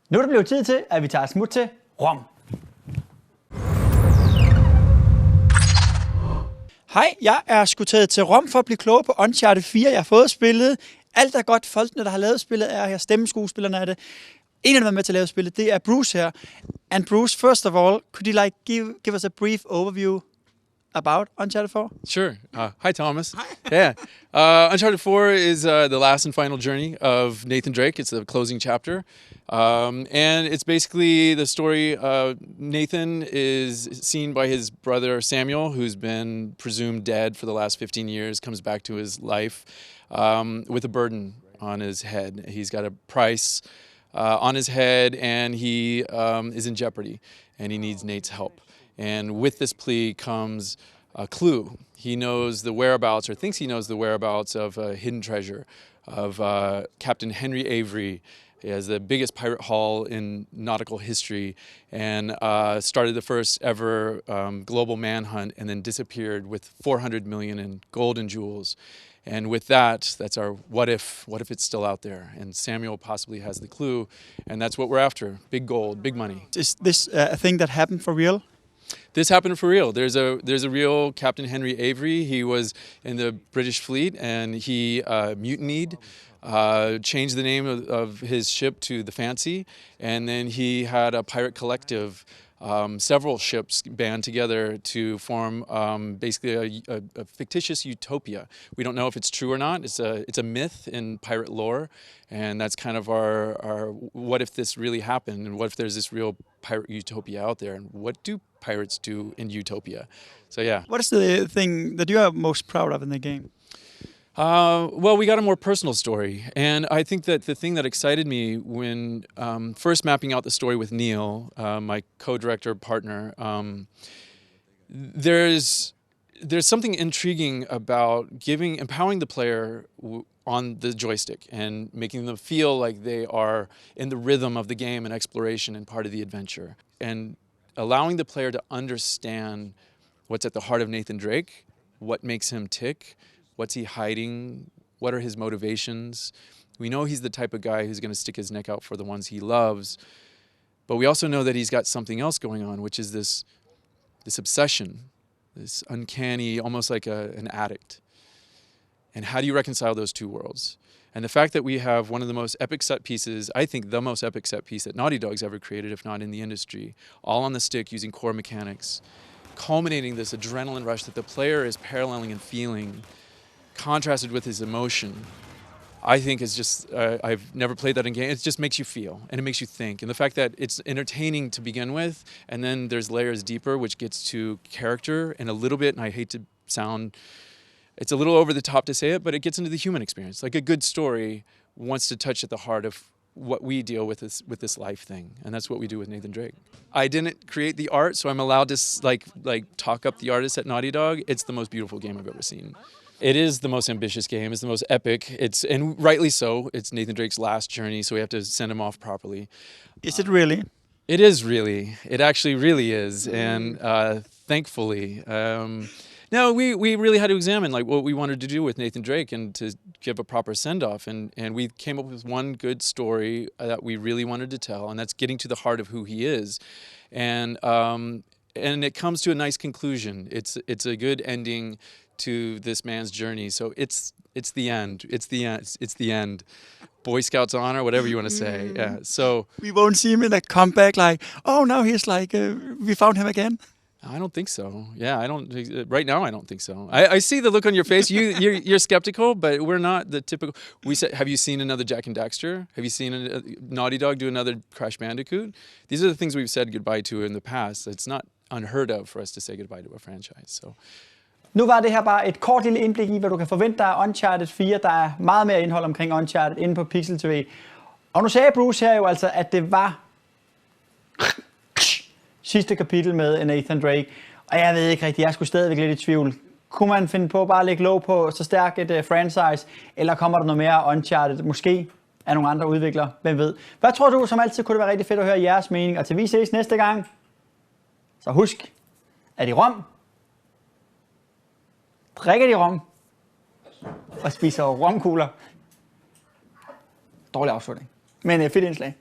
Nu er det blevet tid til, at vi tager smut til Rom. Hej, jeg er sgu taget til Rom for at blive klogere på Uncharted 4. Jeg har fået spillet. Alt er godt. Folkene, der har lavet spillet, er her. Stemmeskuespillerne er det. En af dem er med til at lave spillet, det er Bruce her. And Bruce, first of all, could you give us a brief overview about Uncharted 4? Sure. Hi, Thomas. Hi. Yeah. Uncharted 4 is the last and final journey of Nathan Drake. It's the closing chapter. And it's basically the story. Nathan is seen by his brother Samuel, who's been presumed dead for the last 15 years, comes back to his life with a burden on his head. He's got a price on his head, and he is in jeopardy, and he needs Nate's help. And with this plea comes a clue. He knows the whereabouts, or thinks he knows the whereabouts of a hidden treasure, of Captain Henry Avery. He has the biggest pirate haul in nautical history, and started the first ever global manhunt, and then disappeared with 400 million in gold and jewels. And with that, that's our what if it's still out there? And Samuel possibly has the clue, and that's what we're after. Big gold, big money. Is this a thing that happened for real? This happened for real. There's a real Captain Henry Avery. He was in the British fleet, and he mutinied, changed the name of his ship to the Fancy, and then he had a pirate collective. Several ships band together to form basically a fictitious utopia. We don't know if it's true or not. It's a myth in pirate lore, and that's kind of our what if this really happened, and what if there's this real pirate utopia out there, and what do pirates do in utopia? So yeah. What is the thing that you are most proud of in the game? Well, we got a more personal story, and I think that the thing that excited me when first mapping out the story with Neil, my co-director partner, there's something intriguing about empowering the player on the joystick and making them feel like they are in the rhythm of the game and exploration and part of the adventure, and allowing the player to understand what's at the heart of Nathan Drake, what makes him tick. What's he hiding? What are his motivations? We know he's the type of guy who's going to stick his neck out for the ones he loves, but we also know that he's got something else going on, which is this obsession, this uncanny, almost like an addict. And how do you reconcile those two worlds? And the fact that we have one of the most epic set pieces, I think the most epic set piece that Naughty Dog's ever created, if not in the industry, all on the stick using core mechanics, culminating this adrenaline rush that the player is paralleling and feeling, contrasted with his emotion, I think is just, I've never played that in game. It just makes you feel, and it makes you think. And the fact that it's entertaining to begin with, and then there's layers deeper, which gets to character and a little bit, and I hate to sound, it's a little over the top to say it, but it gets into the human experience. Like a good story wants to touch at the heart of what we deal with this life thing, and that's what we do with Nathan Drake. I didn't create the art, so I'm allowed to like talk up the artists at Naughty Dog. It's the most beautiful game I've ever seen. It is the most ambitious game. It's the most epic. And rightly so. It's Nathan Drake's last journey, so we have to send him off properly. Is it really? It is really. It actually really is, and thankfully. No, we really had to examine like what we wanted to do with Nathan Drake and to give a proper send-off, and we came up with one good story that we really wanted to tell, and that's getting to the heart of who he is, and it comes to a nice conclusion. It's a good ending to this man's journey. So it's the end. It's the end. Boy Scouts honor, whatever you want to say. Yeah. So we won't see him in a comeback like, oh, now he's like, we found him again. I don't think so. Yeah, I don't. Right now, I don't think so. I see the look on your face. You're skeptical, but we're not the typical. We said, have you seen another Jack and Daxter? Have you seen a Naughty Dog do another Crash Bandicoot? These are the things we've said goodbye to in the past. It's not unheard of for us to say goodbye to a franchise. So. Nu var det her bare et kort lille indblik i, hvad du kan forvente dig af Uncharted 4. Der er meget mere indhold omkring Uncharted inde på Pixel.tv. Og nu sagde Bruce her jo altså, at det var sidste kapitel med Nathan Drake. Og jeg ved ikke rigtigt, jeg skulle stadigvæk lidt i tvivl. Kunne man finde på bare at lægge låg på så stærkt et franchise, eller kommer der noget mere Uncharted? Måske af nogle andre udviklere, hvem ved. Hvad tror du? Som altid kunne det være rigtig fedt at høre jeres mening. Og til vi ses næste gang, så husk, at i Rom drikker de rom og spiser romkugler. Dårlig afslutning, men fedt indslag.